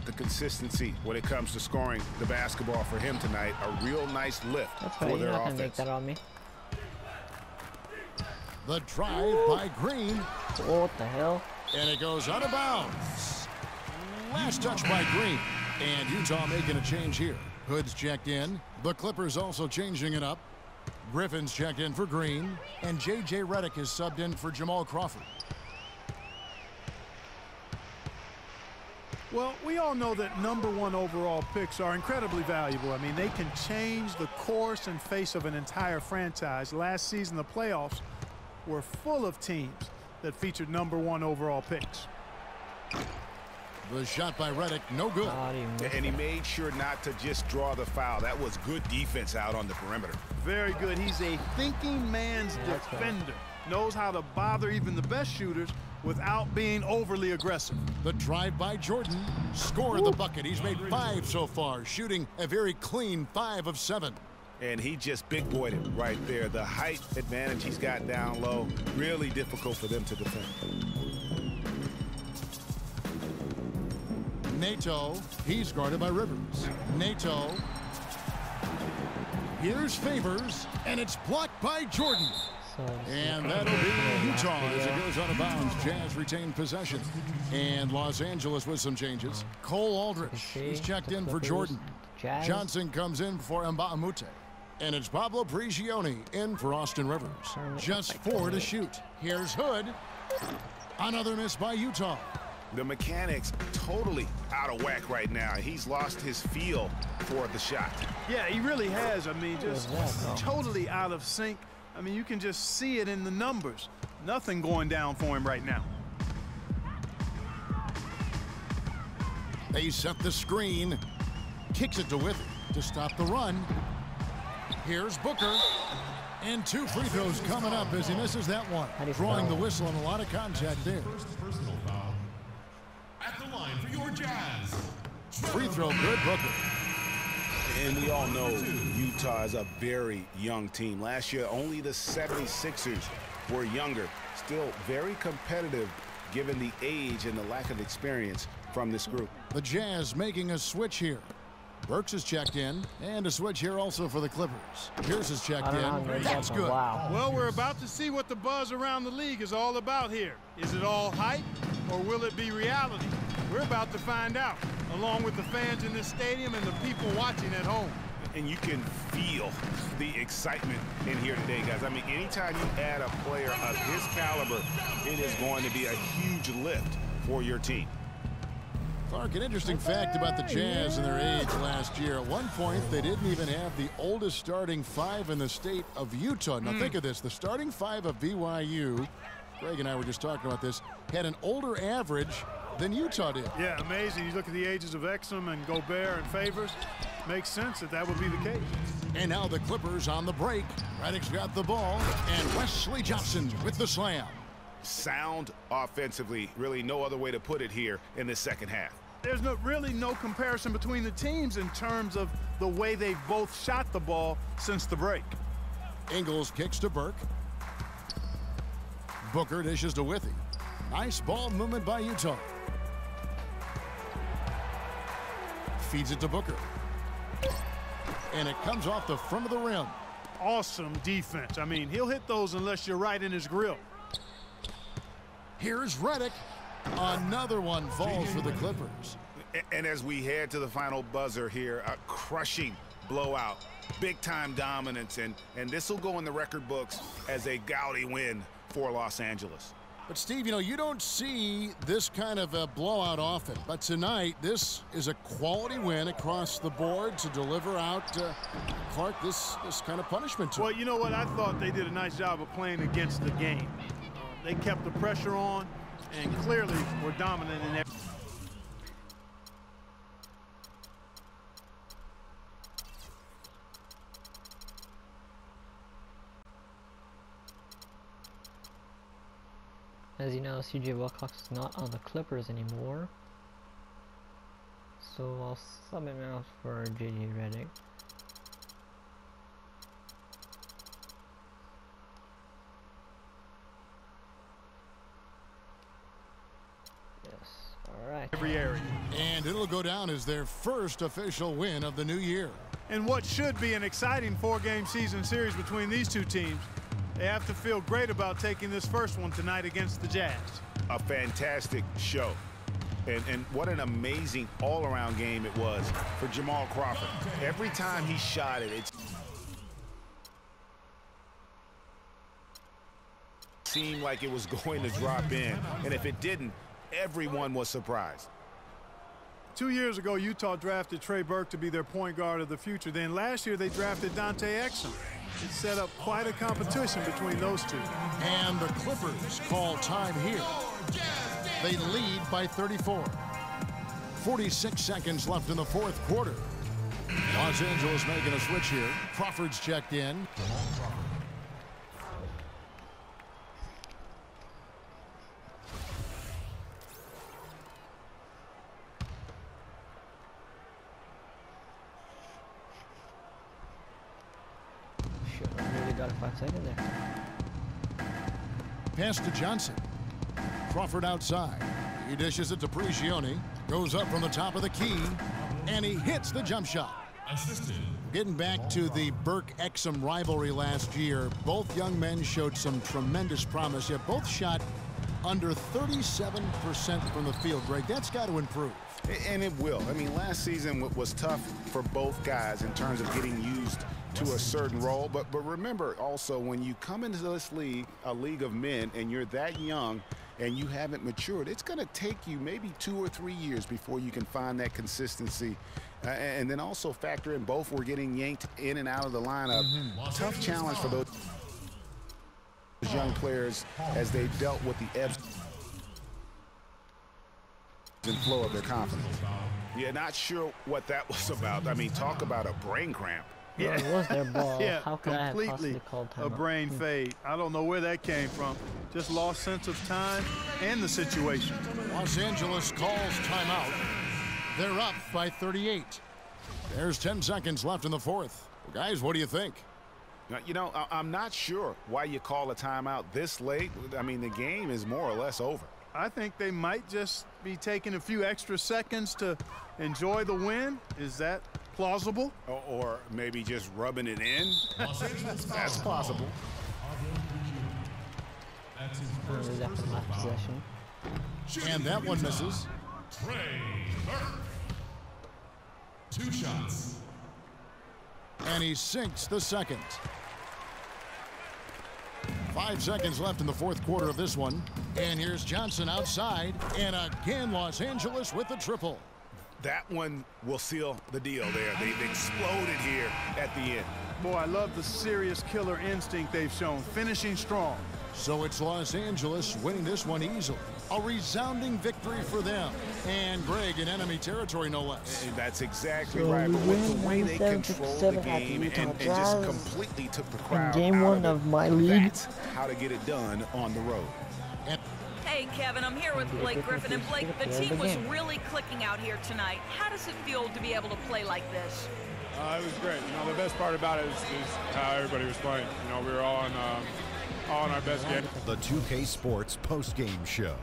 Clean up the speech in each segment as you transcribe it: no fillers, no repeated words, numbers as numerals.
the consistency when it comes to scoring the basketball for him tonight. A real nice lift for their offense. Make that on me. The drive by Green. What the hell? And it goes out of bounds. Last touch by Green. And Utah making a change here. Hood's checked in. The Clippers also changing it up. Griffin's checked in for Green. And J.J. Redick is subbed in for Jamal Crawford. Well, we all know that #1 overall picks are incredibly valuable. I mean, they can change the course and face of an entire franchise. Last season, the playoffs were full of teams that featured #1 overall picks. The shot by Redick, no good. And he made sure not to just draw the foul. That was good defense out on the perimeter. Very good. He's a thinking man's defender. Knows how to bother even the best shooters without being overly aggressive. The drive by Jordan. Score the bucket. He's made 5 so far, shooting a very clean 5 of 7. And he just big-boyed it right there. The height advantage he's got down low, really difficult for them to defend. Nato, he's guarded by Rivers. Nato. Here's Favors, and it's blocked by Jordan. And that'll be Utah as it goes out of bounds. Jazz retained possession. And Los Angeles with some changes. Cole Aldrich, he's checked in for Jordan. Johnson comes in for Mbamute. And it's Pablo Prigioni in for Austin Rivers. Just 4 to shoot. Here's Hood. Another miss by Utah. The mechanics totally out of whack right now. He's lost his feel for the shot. Yeah, he really has. I mean, just totally out of sync. I mean, you can just see it in the numbers. Nothing going down for him right now. They set the screen. Kicks it to Withy to stop the run. Here's Booker. And 2 free throws coming up as he misses that one. Drawing the whistle and a lot of contact there. Personal foul. At the line for your Jazz. Free throw good, Booker. And we all know Utah is a very young team. Last year, only the 76ers were younger. Still very competitive given the age and the lack of experience from this group. The Jazz making a switch here. Burks is checked in, and a switch here also for the Clippers. Pierce is checked in. That's good. Wow. Well, we're about to see what the buzz around the league is all about here. Is it all hype, or will it be reality? We're about to find out, along with the fans in this stadium and the people watching at home. And you can feel the excitement in here today, guys. I mean, anytime you add a player of his caliber, it is going to be a huge lift for your team. Clark, an interesting fact about the Jazz and their age last year. At one point, they didn't even have the oldest starting 5 in the state of Utah. Now think of this. The starting 5 of BYU, Greg and I were just talking about this, had an older average than Utah did. Yeah, amazing. You look at the ages of Exum and Gobert and Favors. Makes sense that would be the case. And now the Clippers on the break. Redick's got the ball, and Wesley Johnson with the slam. Sound offensively, really no other way to put it here in the second half. There's really no comparison between the teams in terms of the way they've both shot the ball since the break. Ingles kicks to Burke. Booker dishes to Withy. Nice ball movement by Utah. Feeds it to Booker. And it comes off the front of the rim. Awesome defense. I mean, he'll hit those unless you're right in his grill. Here's Redick. Another one falls for the Clippers. And as we head to the final buzzer here, a crushing blowout, big-time dominance, and this will go in the record books as a gaudy win for Los Angeles. But, Steve, you know, you don't see this kind of a blowout often. But tonight, this is a quality win across the board to deliver out, Clark, this kind of punishment to Well, you know what? I thought they did a nice job of playing against the game. They kept the pressure on and clearly were dominant in every. As you know, CJ Wilcox is not on the Clippers anymore. So I'll sub him out for JJ Redick. Yes. All right. Every area. And it'll go down as their first official win of the new year. And what should be an exciting 4-game season series between these two teams, they have to feel great about taking this first one tonight against the Jazz. A fantastic show. And what an amazing all-around game it was for Jamal Crawford. Every time he shot it, it seemed like it was going to drop in. And if it didn't, everyone was surprised. 2 years ago, Utah drafted Trey Burke to be their point guard of the future. Then last year, they drafted Dante Exum. It set up quite a competition between those two. And the Clippers call time here. They lead by 34. 46 seconds left in the fourth quarter. Los Angeles making a switch here. Crawford's checked in. Should have really got a 5-second there. Pass to Johnson. Crawford outside. He dishes it to Prigioni. Goes up from the top of the key. And he hits the jump shot. Getting back to the Burke-Exum rivalry last year, both young men showed some tremendous promise, yet both shot under 37% from the field. Greg, that's got to improve. And it will. I mean, last season was tough for both guys in terms of getting used to a certain role. But remember also, when you come into this league, a league of men, and you're that young and you haven't matured, it's going to take you maybe 2 or 3 years before you can find that consistency. And then also factor in both were getting yanked in and out of the lineup. Tough challenge for those young players as they dealt with the ebbs and flow of their confidence. Yeah, not sure what that was about. I mean, talk about a brain cramp. Yeah, it was their ball. Yeah, How could I have completely possibly called timeout? a brain fade. I don't know where that came from. Just lost sense of time and the situation. Los Angeles calls timeout. They're up by 38. There's 10 seconds left in the fourth. Well, guys, what do you think? Now, you know, I'm not sure why you call a timeout this late. I mean, the game is more or less over. I think they might just be taking a few extra seconds to enjoy the win. Is that plausible? Or maybe just rubbing it in. That's possible. That's my possession. And that one misses. Trey Burke. 2 shots. And he sinks the second. 5 seconds left in the fourth quarter of this one. And here's Johnson outside. And again, Los Angeles with the triple. That one will seal the deal there. They've exploded here at the end. Boy, I love the serious killer instinct they've shown, finishing strong. So it's Los Angeles winning this one easily. A resounding victory for them. And Greg in enemy territory, no less. And that's exactly So right. we But with win the way they 97-67 controlled the at the game Utah and just Jazz completely took the crowd in game out 1 of my it, league. that's how to get it done on the road. And Hey, Kevin, I'm here with Blake Griffin. And Blake, the team was really clicking out here tonight. How does it feel to be able to play like this? It was great. You know, the best part about it is how everybody was playing. You know, we were all on our best game. The 2K Sports postgame show.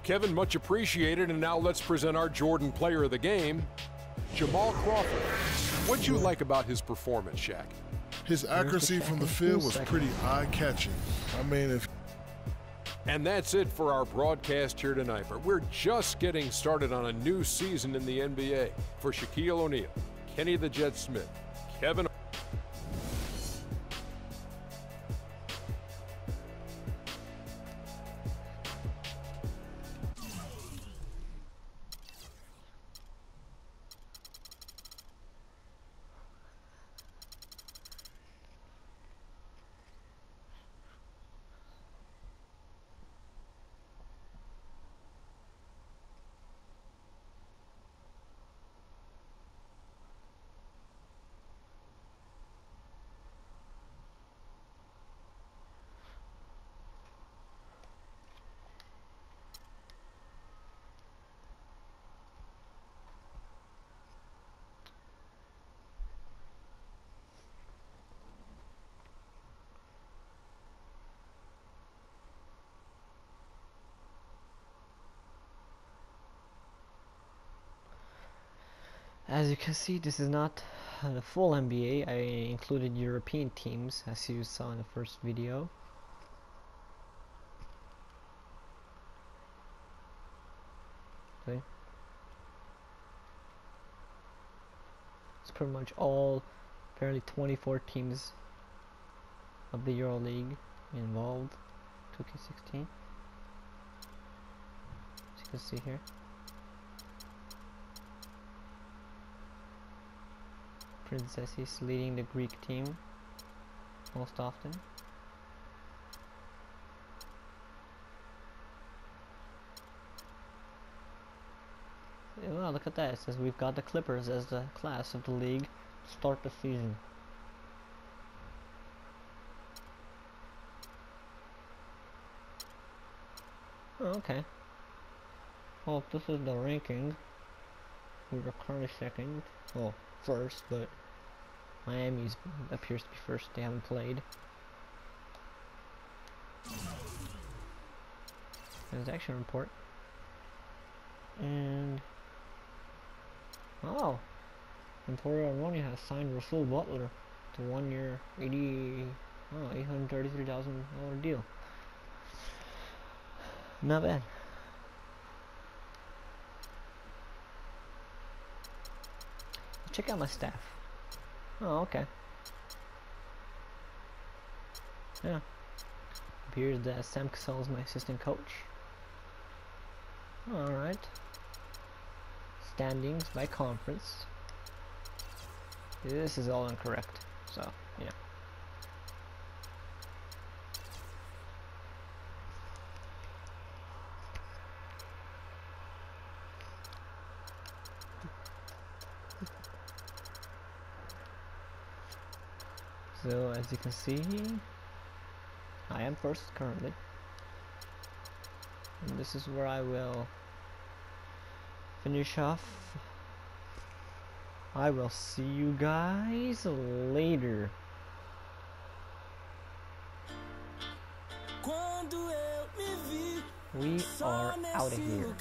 Kevin, much appreciated. And now let's present our Jordan player of the game, Jamal Crawford. What'd you like about his performance, Shaq? His accuracy from the field was pretty eye-catching. I mean, And that's it for our broadcast here tonight. But we're just getting started on a new season in the NBA. For Shaquille O'Neal, Kenny the Jet Smith, Kevin As you can see, this is not the full NBA. I included European teams, as you saw in the first video. Okay. It's pretty much all, apparently 24 teams of the EuroLeague involved. 2K16. As you can see here. Princesses leading the Greek team most often. Well, look at that. It says we've got the Clippers as the class of the league to start the season. Oh, okay. Well, this is the ranking. We were currently second. Well, first, but Miami appears to be first. They haven't played. Transaction report. And oh, Emporio Armoni has signed Russell Butler to 1 year, $833,000 deal. Not bad. Check out my staff. Oh, okay. Yeah. Appears that Sam Cassell is my assistant coach. Alright. Standings by conference. This is all incorrect. So, yeah. So, as you can see, I am first currently. And this is where I will finish off. I will see you guys later. We are out of here.